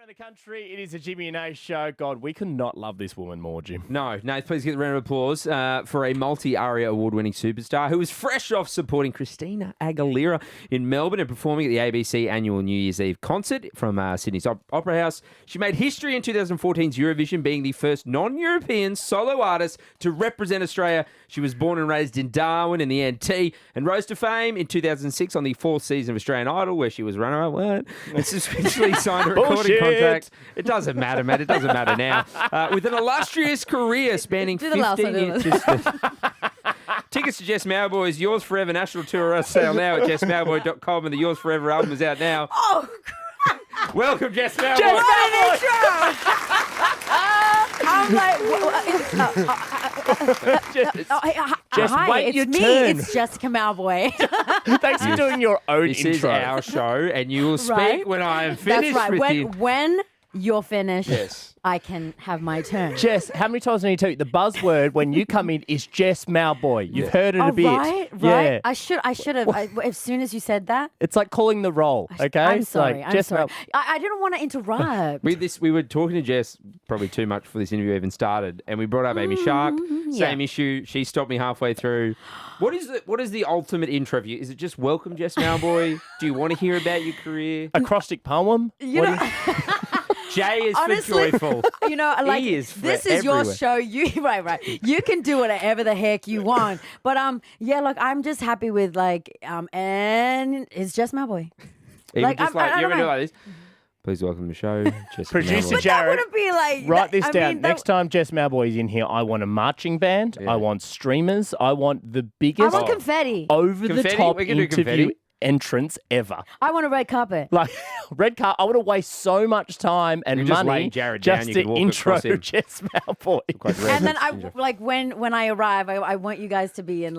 around the country, it is a Jimmy Nath show. God, we could not love this woman more, Jim. No, please get a round of applause for a multi-ARIA award-winning superstar who was fresh off supporting Christina Aguilera in Melbourne and performing at the ABC annual New Year's Eve concert from Sydney's Opera House. She made history in 2014's Eurovision, being the first non-European solo artist to represent Australia. She was born and raised in Darwin in the NT and rose to fame in 2006 on the fourth season of Australian Idol, where she was runner-up. What? And subsequently signed a recording contract. It doesn't matter, mate. It doesn't matter now. With an illustrious career spanning 15 years. Tickets to Jess Mauboy's Yours Forever National Tour are sale now at jessmauboy.com, and the Yours Forever album is out now. Oh, welcome, Jess Mauboy. Jess Mauboy. I'm like, Jess, hi, wait it's your me. turn. It's Jessica Mauboy. Thanks for doing your own This intro. is our show, and you will speak Right. when I am finished That's right. with you. When you're finished, Yes. I can have my turn. Jess, how many times do I need to tell you? The buzzword when you come in is Jess Mauboy. You've heard it a bit. Right. Yeah. I should have. As soon as you said that, It's like calling the roll, okay? I'm It's sorry. like I'm Jess sorry. I didn't want to interrupt. We were talking to Jess probably too much before this interview even started, and we brought up Amy Shark. Same issue. She stopped me halfway through. What is the ultimate intro for you? Is it just welcome, Jess Mauboy? Do you want to hear about your career? Acrostic poem? You know, J is honestly, for joyful. you know, like E is for this is your everywhere. show. You right. You can do whatever the heck you want. But yeah, look, I'm just happy with and it's just Mauboy. Even Like, just I you're don't going to do know. like this. Please welcome to the show, Jessica Producer Mauboy. But that Jared, wouldn't be like write this I down. mean, that- Next time Jess Mauboy is in here, I want a marching band. Yeah. I want streamers. I want the I biggest want confetti. over-the-top Confetti? We can do interview confetti. entrance ever. I want a red carpet. Like, red car, I would have wasted so much time and You just money lay Jared down, just you to can walk intro across him. Jess Mauboy. And then when I arrive, I want you guys to be in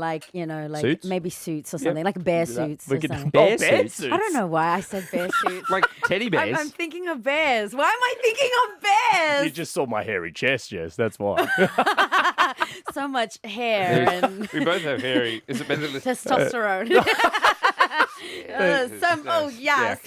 Suits? maybe suits or something, like bear suits We or could something. Bear bear suits? suits. I don't know why I said bear suits. Like teddy bears. I'm thinking of bears. Why am I thinking of bears? You just saw my hairy chest, Jess. That's why. So much hair and we both have hairy. Is it better than testosterone. Yes.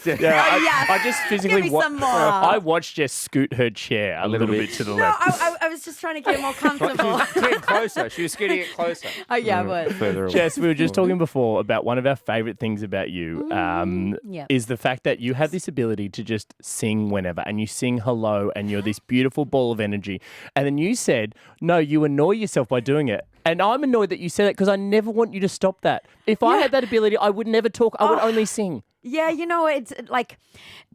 Yeah, Oh, yes. I just physically Give me some more. I watched Jess scoot her chair a little bit to the No, left. I was just trying to get more comfortable. She was getting closer. She was scooting it closer. Oh, yeah, I was. Further away. Jess, we were just talking before about one of our favourite things about you Yep. is the fact that you have this ability to just sing whenever, and you sing hello, and you're this beautiful ball of energy. And then you said, no, you annoy yourself by doing it. And I'm annoyed that you said that because I never want you to stop that. If I had that ability, I would never talk. I would only sing. Yeah,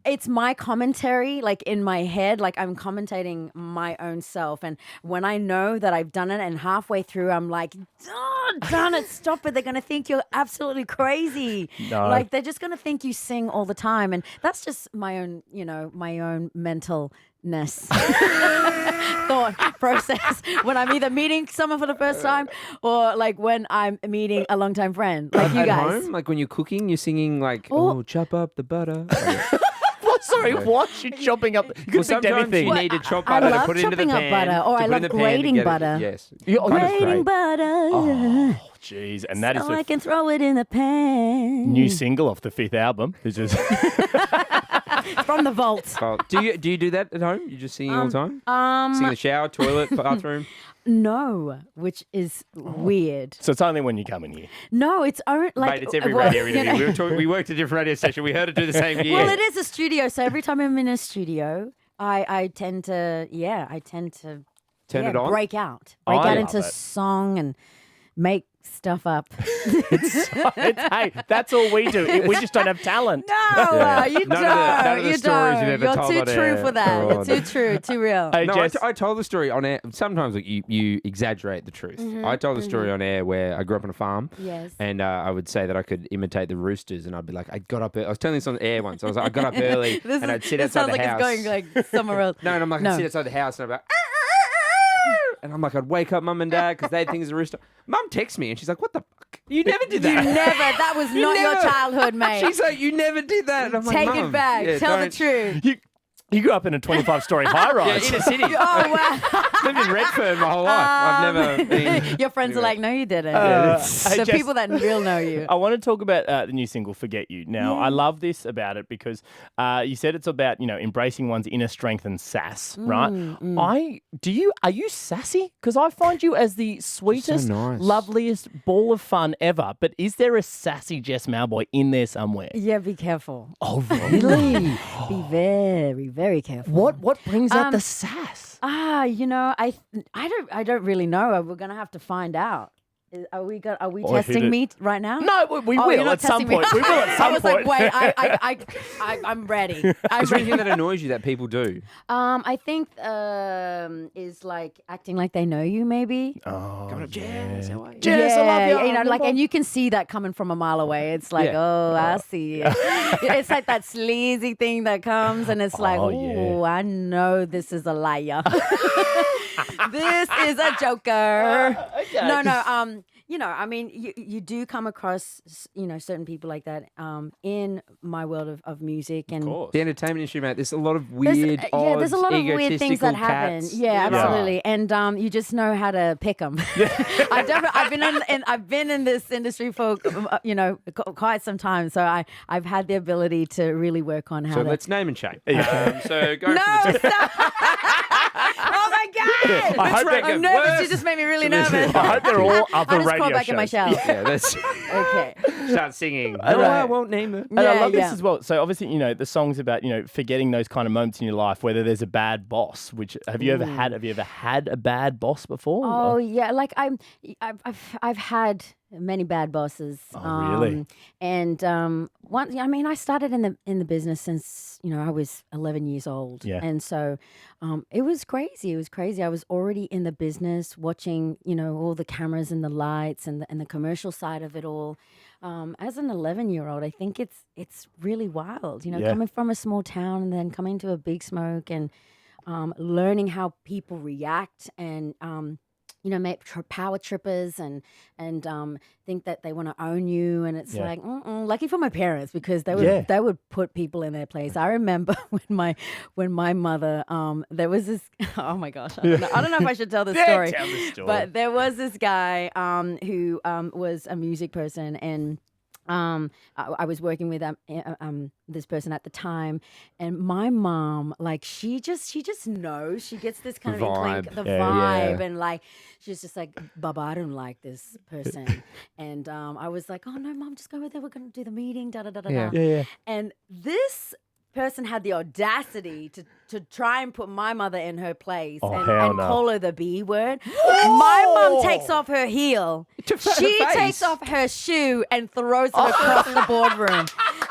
it's my commentary, like in my head, like I'm commentating my own self. And when I know that I've done it and halfway through, I'm like, oh, darn it, stop it. They're going to think you're absolutely crazy. No. Like they're just going to think you sing all the time. And that's just my own, my own mentalness. Thought process when I'm either meeting someone for the first time or like when I'm meeting a longtime friend like you At guys. home, like when you're cooking, you're singing like, oh, chop up the butter. What? Sorry, what? You're chopping up. You could think anything. you need to chop I butter to love put it into the chopping pan. up butter, or to I put it love in the pan to grating get it- butter. Yes. Oh, that's Grating great. butter. Oh, jeez. And that is So the I can throw it in the pan. new single off the 5th album. It's just From the vault. Oh, do you do that at home? You just singing all the time? Sing in the shower, toilet, bathroom? No, which is weird. so it's only when you come in here. No, it's like Mate, it's every well, radio you interview. know- We worked at a different radio station. We heard it do the same year. Well, it is a studio, so every time I'm in a studio, I tend to Turn it on? break out I love into it. song and make stuff up. Hey, that's all we do. We just don't have talent. No, you None don't. of the You stories you've don't. ever You're told too on true air for that. are You're on- too true, too real. Hey, No, Jess, I told the story on air. Sometimes like, you exaggerate the truth. I told the story on air where I grew up on a farm. Yes. And I would say that I could imitate the roosters, and I'd be like, I got up. I was telling this on air once. I was like, I got up early, and I'd sit This outside sounds the like house. it's going like somewhere else. No, and I'm like, No. I'd sit outside the house, and I'd be like, and I'm like, I'd wake up mum and dad because they'd think it's a rooster. Mum texts me, and she's like, what the fuck? You never did You that. never. That was not your never- childhood, mate. She's like, you never did that. And I'm like, Take Mum, it back. yeah, Tell the don't- truth. You grew up in a 25-story high-rise. inner city. Oh, wow. Lived in Redfern my whole life. I've never been. Your friends are like, no, you didn't. Hey, The Jess, people that will know you. I want to talk about the new single "Forget You." Now, I love this about it because you said it's about embracing one's inner strength and sass, right? Are you sassy? Because I find you as the sweetest, nice. loveliest ball of fun ever. But is there a sassy Jess Mauboy in there somewhere? Yeah, be careful. Oh, really? Be very, very careful. What brings out the sass? I don't really know. We're gonna have to find out. Are we hit testing it. me right now? No, we Oh, will you're not at some testing me. point. We will at some I was point. like, wait, I'm ready. Is there anything that annoys you that people do? I think is like acting like they know you, maybe. Oh, Coming up, Jess, how are you? Jess, I love you. Like, and you can see that coming from a mile away. It's like, Yeah. oh, I see it. It's like that sleazy thing that comes, and it's like, Oh, oh, yeah. I know this is a liar. This is a joker. Okay. No. I mean, you do come across, certain people like that in my world of music and. Of course. The entertainment industry, mate. There's a lot of weird, there's a lot of weird things that happen. cats. Yeah, absolutely. And you just know how to pick them. I've been in this industry for quite some time, so I've had the ability to really work on how. So to... let's name and shame. Yeah. So go. No, for the stop! Oh my god! I hope rank I'm it nervous. worst. You just made me really nervous. I hope they're all I other just radio crawl back in my shows. shell. Yeah, that's Okay. start singing. All No, right. I won't name it. And I love this Yeah. as well. So obviously, the song's about, forgetting those kind of moments in your life, whether there's a bad boss, which have you ever had a bad boss before? Oh yeah, like I've had many bad bosses. Oh, really? And one, I started in the business since I was 11 years old. Yeah. And so it was crazy. It was crazy. I was already in the business, watching all the cameras and the lights and the commercial side of it all. As an 11-year-old, I think it's really wild. Yeah. Coming from a small town and then coming to a big smoke and learning how people react and make power trippers and think that they want to own you, and it's Yeah. like lucky for my parents because they would put people in their place. I remember when my mother there was this oh my gosh, I don't know if I should tell this story. Tell the story. But there was this guy who was a music person, and I was working with this person at the time, and my mom, like, she just knows. She gets this kind The of inkling, vibe. the Yeah, vibe, yeah. and like she's just like, Baba, I don't like this person. And I was like, oh no, Mom, just go with her. We're gonna do the meeting. Da da da da Yeah. da. Yeah. And this person had the audacity to try and put my mother in her place Oh, and hell no. call her the B word. My mom takes off her heel. To her She face. takes off her shoe and throws it across the boardroom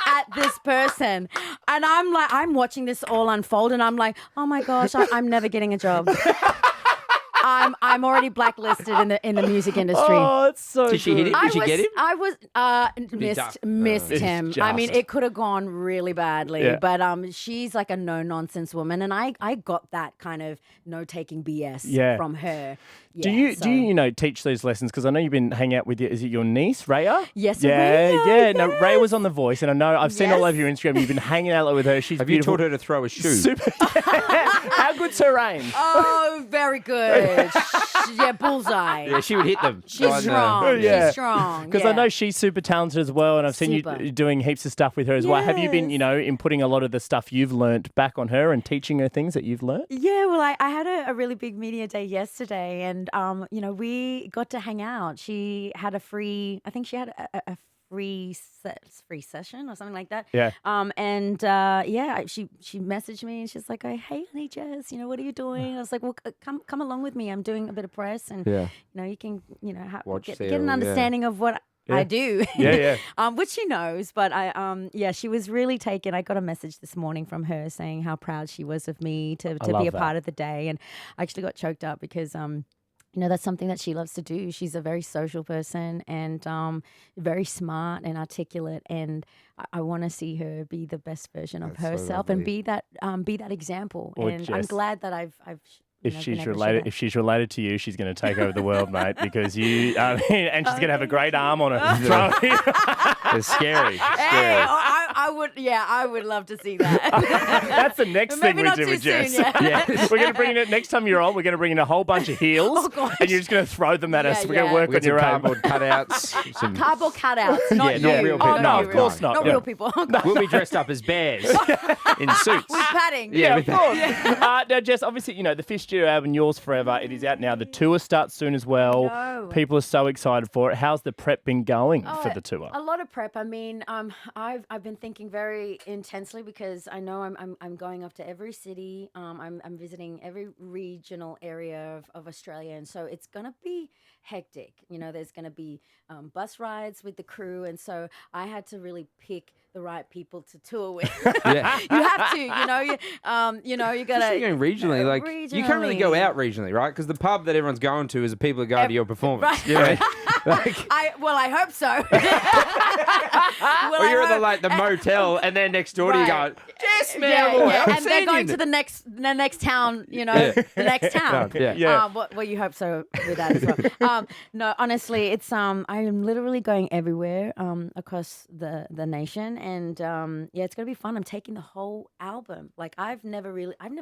at this person. And I'm watching this all unfold, and I'm like, oh my gosh, I'm never getting a job. I'm already blacklisted in the music industry. Oh, it's so Did she hit good. it? Did you get him? I was duck. missed It's him. I mean, just- it could have gone really badly, Yeah. but she's like a no nonsense woman, and I got that kind of no taking BS Yeah. from her. Do Yeah, you so- teach these lessons? Because I know you've been hanging out with is it your niece Raya? Yes, Yeah, Raya, yeah. No, yes. Raya was on The Voice, and I know I've seen all Yes. over your Instagram. You've been hanging out with her. She's Have you beautiful. taught her to throw a shoe? Super. How good's her aim? Oh, very good. Yeah, bullseye. Yeah, she would hit them. She's Right, no. strong. Yeah. She's strong. Because I know she's super talented as well, and I've seen Super. you doing heaps of stuff with her as well. Have you been, Yes. in putting a lot of the stuff you've learnt back on her and teaching her things that you've learnt? Yeah, well, I had a really big media day yesterday, and we got to hang out. She had a free, I think she had a free session or something like that. Yeah. She messaged me and she's like, "Oh, hey, honey, Jess, what are you doing?" I was like, "Well, come along with me. I'm doing a bit of press, and Yeah. you can Watch get the- an yeah. understanding of what." Yeah. I do. Yeah, Which she knows, but she was really taken. I got a message this morning from her saying how proud she was of me to love be a that. part of the day, and I actually got choked up because that's something that she loves to do. She's a very social person and very smart and articulate, and I want to see her be the best version of That's so herself and lovely. be that example. Well, and I'm Jess, glad that I've If been she's able to show related, that. if she's related to you, she's going to take over the world, mate. Because and she's going to have a great arm on her. It's scary. Hey, I would love to see that. That's the next thing Maybe we not do too with soon, Jess. yeah. We're going to bring in, next time you're on, we're going to bring in a whole bunch of heels. Oh, gosh. And you're just going to throw them at us. Yeah, We're going to yeah. work We on got some your own. cardboard cutouts. Some, Cardboard cutouts, not Yeah, not you. real Oh, people. not No, you. of course not. Not Yeah. real people. we'll be dressed up as bears in suits. With padding. Yeah, Of course. Now, Jess, obviously, the Fish Studio album, Yours Forever, it is out now. The tour starts soon as well. No. People are so excited for it. How's the prep been going for the tour? A lot of prep. I mean, I've been thinking very intensely because I know I'm going up to every city. I'm visiting every regional area of Australia, and so it's gonna be hectic. There's gonna be bus rides with the crew, and so I had to really pick the right people to tour with. Yeah. You have to. You gotta. Especially going regionally, like you can't really go regionally. out regionally, right? Because the pub that everyone's going to is the people that go to your performance. Right. You know? Like, I hope so. or you're at the motel, and then next door to you Right. go, Jess Yeah, Mauboy, yeah. I'm And they're seeing going you." to the next town, Yeah. the next town. Yeah. Yeah. Well, you hope so with that as well. No, honestly, it's I am literally going everywhere across the nation, and it's gonna be fun. I'm taking the whole album. Like I've never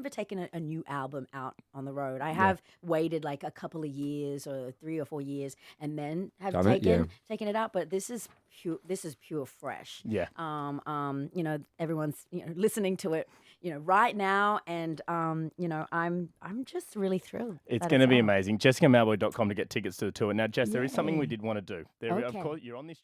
taken a new album out on the road. I have waited like a couple of years or 3 or 4 years, and then have Done it, yeah. taken it out. But this is pure. This is pure fresh. Yeah. Everyone's listening to it, right now, and I'm just really thrilled. It's that going to be out. amazing. JessicaMauboy.com to get tickets to the tour. Now, Jess, there is something we Yay. did want to do. Of Okay. course, you're on this